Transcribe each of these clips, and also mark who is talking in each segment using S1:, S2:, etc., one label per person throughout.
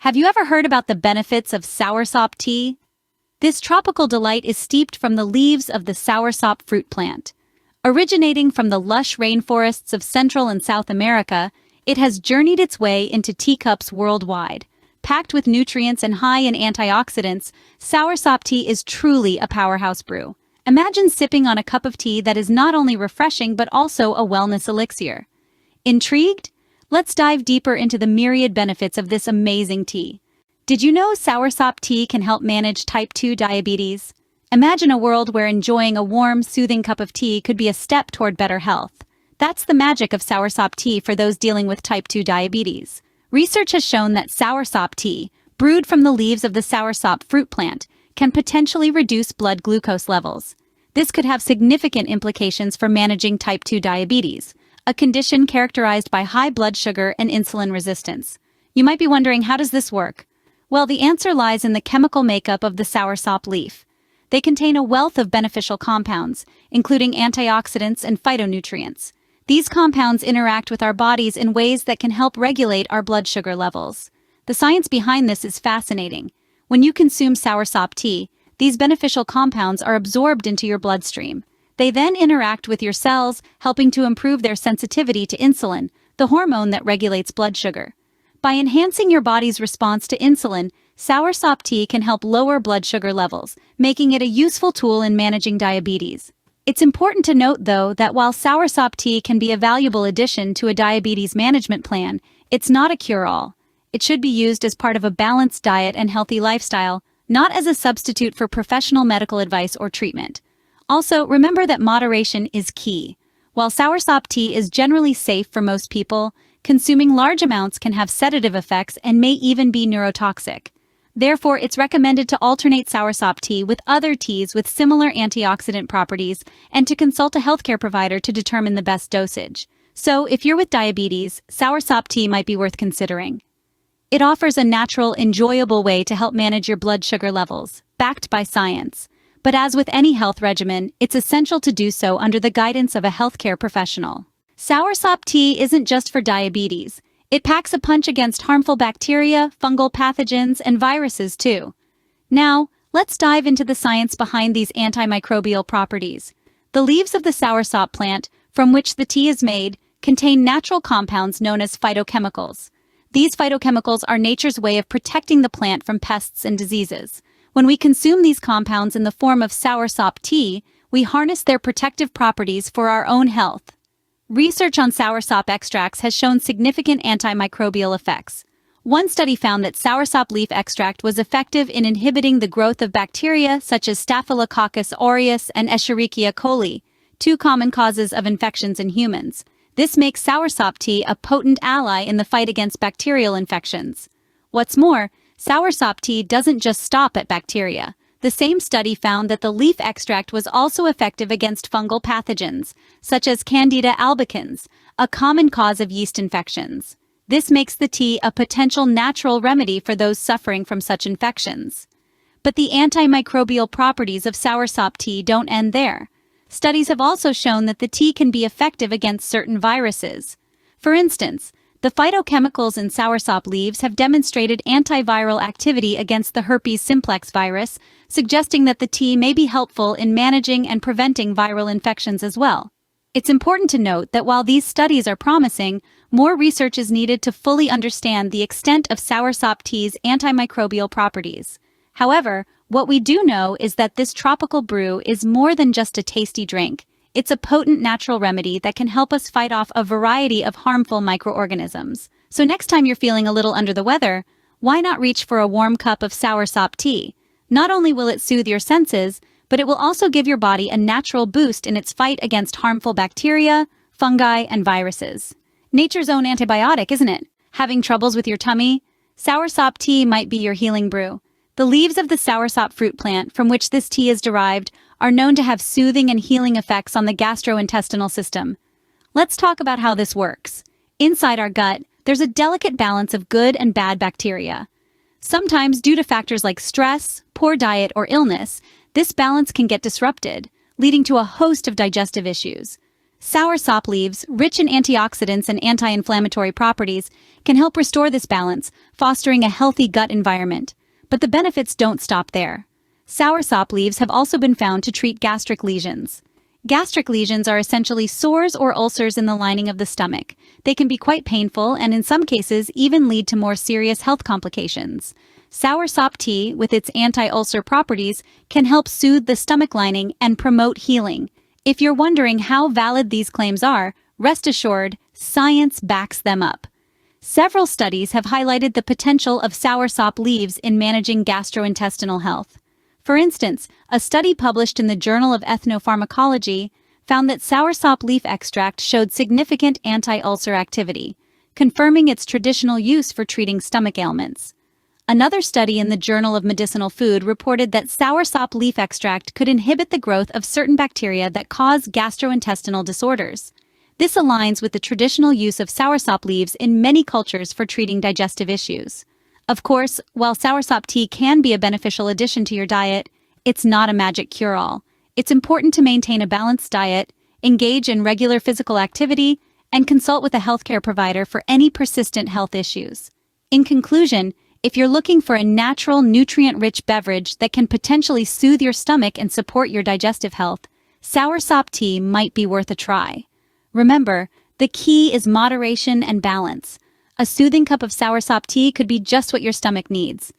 S1: Have you ever heard about the benefits of soursop tea? This tropical delight is steeped from the leaves of the soursop fruit plant. Originating from the lush rainforests of Central and South America, it has journeyed its way into teacups worldwide. Packed with nutrients and high in antioxidants, soursop tea is truly a powerhouse brew. Imagine sipping on a cup of tea that is not only refreshing but also a wellness elixir. Intrigued? Let's dive deeper into the myriad benefits of this amazing tea. Did you know soursop tea can help manage type 2 diabetes? Imagine a world where enjoying a warm, soothing cup of tea could be a step toward better health. That's the magic of soursop tea for those dealing with type 2 diabetes. Research has shown that soursop tea, brewed from the leaves of the soursop fruit plant, can potentially reduce blood glucose levels. This could have significant implications for managing type 2 diabetes, a condition characterized by high blood sugar and insulin resistance. You might be wondering, how does this work? Well, the answer lies in the chemical makeup of the soursop leaf. They contain a wealth of beneficial compounds, including antioxidants and phytonutrients. These compounds interact with our bodies in ways that can help regulate our blood sugar levels. The science behind this is fascinating. When you consume soursop tea, these beneficial compounds are absorbed into your bloodstream. They then interact with your cells, helping to improve their sensitivity to insulin, the hormone that regulates blood sugar. By enhancing your body's response to insulin, soursop tea can help lower blood sugar levels, making it a useful tool in managing diabetes. It's important to note, though, that while soursop tea can be a valuable addition to a diabetes management plan, it's not a cure-all. It should be used as part of a balanced diet and healthy lifestyle, not as a substitute for professional medical advice or treatment. Also, remember that moderation is key. While soursop tea is generally safe for most people, consuming large amounts can have sedative effects and may even be neurotoxic. Therefore, it's recommended to alternate soursop tea with other teas with similar antioxidant properties and to consult a healthcare provider to determine the best dosage. So, if you're with diabetes, soursop tea might be worth considering. It offers a natural, enjoyable way to help manage your blood sugar levels, backed by science. But as with any health regimen, it's essential to do so under the guidance of a healthcare professional. Soursop tea isn't just for diabetes. It packs a punch against harmful bacteria, fungal pathogens, and viruses too. Now, let's dive into the science behind these antimicrobial properties. The leaves of the soursop plant, from which the tea is made, contain natural compounds known as phytochemicals. These phytochemicals are nature's way of protecting the plant from pests and diseases. When we consume these compounds in the form of soursop tea, we harness their protective properties for our own health. Research on soursop extracts has shown significant antimicrobial effects. One study found that soursop leaf extract was effective in inhibiting the growth of bacteria such as Staphylococcus aureus and Escherichia coli, two common causes of infections in humans. This makes soursop tea a potent ally in the fight against bacterial infections. What's more, soursop tea doesn't just stop at bacteria. The same study found that the leaf extract was also effective against fungal pathogens, such as Candida albicans, a common cause of yeast infections. This makes the tea a potential natural remedy for those suffering from such infections. But the antimicrobial properties of soursop tea don't end there. Studies have also shown that the tea can be effective against certain viruses. For instance, the phytochemicals in soursop leaves have demonstrated antiviral activity against the herpes simplex virus, suggesting that the tea may be helpful in managing and preventing viral infections as well. It's important to note that while these studies are promising, more research is needed to fully understand the extent of soursop tea's antimicrobial properties. However, what we do know is that this tropical brew is more than just a tasty drink. It's a potent natural remedy that can help us fight off a variety of harmful microorganisms. So next time you're feeling a little under the weather, why not reach for a warm cup of soursop tea? Not only will it soothe your senses, but it will also give your body a natural boost in its fight against harmful bacteria, fungi, and viruses. Nature's own antibiotic, isn't it? Having troubles with your tummy? Soursop tea might be your healing brew. The leaves of the soursop fruit plant, from which this tea is derived, are known to have soothing and healing effects on the gastrointestinal system. Let's talk about how this works. Inside our gut, there's a delicate balance of good and bad bacteria. Sometimes, due to factors like stress, poor diet, or illness, this balance can get disrupted, leading to a host of digestive issues. Soursop leaves, rich in antioxidants and anti-inflammatory properties, can help restore this balance, fostering a healthy gut environment. But the benefits don't stop there. Soursop leaves have also been found to treat gastric lesions. Gastric lesions are essentially sores or ulcers in the lining of the stomach. They can be quite painful and in some cases even lead to more serious health complications. Soursop tea, with its anti-ulcer properties, can help soothe the stomach lining and promote healing. If you're wondering how valid these claims are, rest assured, science backs them up. Several studies have highlighted the potential of soursop leaves in managing gastrointestinal health. For instance, a study published in the Journal of Ethnopharmacology found that soursop leaf extract showed significant anti-ulcer activity, confirming its traditional use for treating stomach ailments. Another study in the Journal of Medicinal Food reported that soursop leaf extract could inhibit the growth of certain bacteria that cause gastrointestinal disorders. This aligns with the traditional use of soursop leaves in many cultures for treating digestive issues. Of course, while soursop tea can be a beneficial addition to your diet, it's not a magic cure-all. It's important to maintain a balanced diet, engage in regular physical activity, and consult with a healthcare provider for any persistent health issues. In conclusion, if you're looking for a natural, nutrient-rich beverage that can potentially soothe your stomach and support your digestive health, soursop tea might be worth a try. Remember, the key is moderation and balance. A soothing cup of soursop tea could be just what your stomach needs.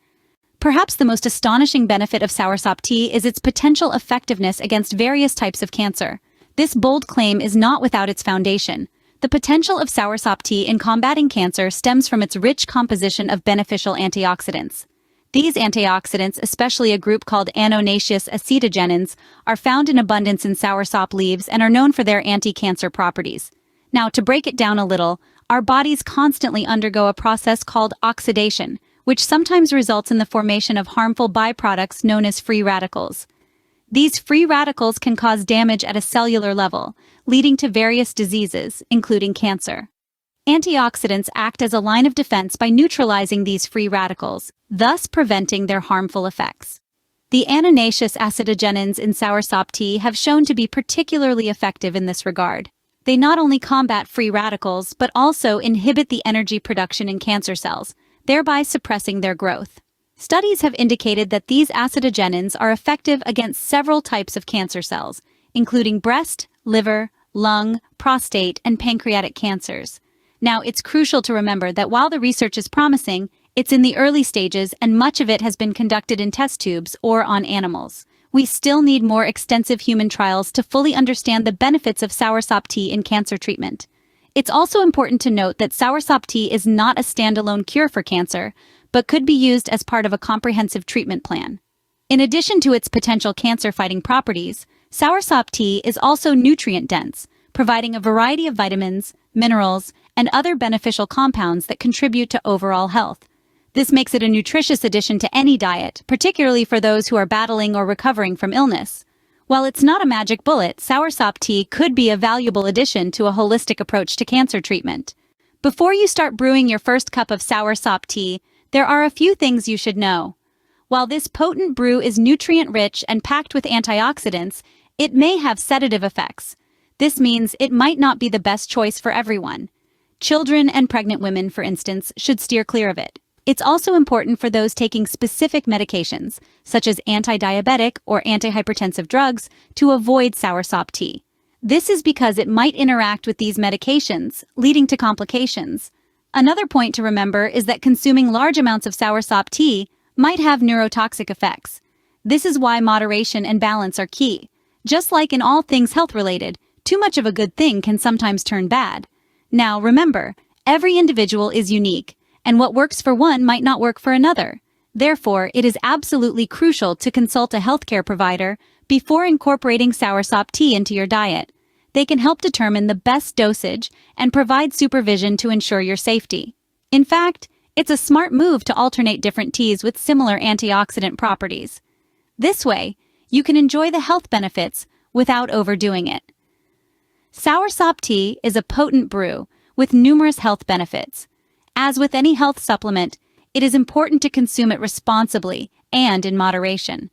S1: Perhaps the most astonishing benefit of soursop tea is its potential effectiveness against various types of cancer. This bold claim is not without its foundation. The potential of soursop tea in combating cancer stems from its rich composition of beneficial antioxidants. These antioxidants, especially a group called annonaceous acetogenins, are found in abundance in soursop leaves and are known for their anti-cancer properties. Now, to break it down a little, our bodies constantly undergo a process called oxidation, which sometimes results in the formation of harmful byproducts known as free radicals. These free radicals can cause damage at a cellular level, leading to various diseases, including cancer. Antioxidants act as a line of defense by neutralizing these free radicals, thus preventing their harmful effects. The annonaceous acetogenins in soursop tea have shown to be particularly effective in this regard. They not only combat free radicals, but also inhibit the energy production in cancer cells, thereby suppressing their growth. Studies have indicated that these acetogenins are effective against several types of cancer cells, including breast, liver, lung, prostate, and pancreatic cancers. Now, it's crucial to remember that while the research is promising, it's in the early stages and much of it has been conducted in test tubes or on animals. We still need more extensive human trials to fully understand the benefits of soursop tea in cancer treatment. It's also important to note that soursop tea is not a standalone cure for cancer, but could be used as part of a comprehensive treatment plan. In addition to its potential cancer-fighting properties, soursop tea is also nutrient-dense, providing a variety of vitamins, minerals, and other beneficial compounds that contribute to overall health. This makes it a nutritious addition to any diet, particularly for those who are battling or recovering from illness. While it's not a magic bullet, soursop tea could be a valuable addition to a holistic approach to cancer treatment. Before you start brewing your first cup of soursop tea, there are a few things you should know. While this potent brew is nutrient-rich and packed with antioxidants, it may have sedative effects. This means it might not be the best choice for everyone. Children and pregnant women, for instance, should steer clear of it. It's also important for those taking specific medications, such as anti-diabetic or antihypertensive drugs, to avoid soursop tea. This is because it might interact with these medications, leading to complications. Another point to remember is that consuming large amounts of soursop tea might have neurotoxic effects. This is why moderation and balance are key. Just like in all things health-related, too much of a good thing can sometimes turn bad. Now, remember, every individual is unique, and what works for one might not work for another. Therefore, it is absolutely crucial to consult a healthcare provider before incorporating soursop tea into your diet. They can help determine the best dosage and provide supervision to ensure your safety. In fact, it's a smart move to alternate different teas with similar antioxidant properties. This way, you can enjoy the health benefits without overdoing it. Soursop tea is a potent brew with numerous health benefits. As with any health supplement, it is important to consume it responsibly and in moderation.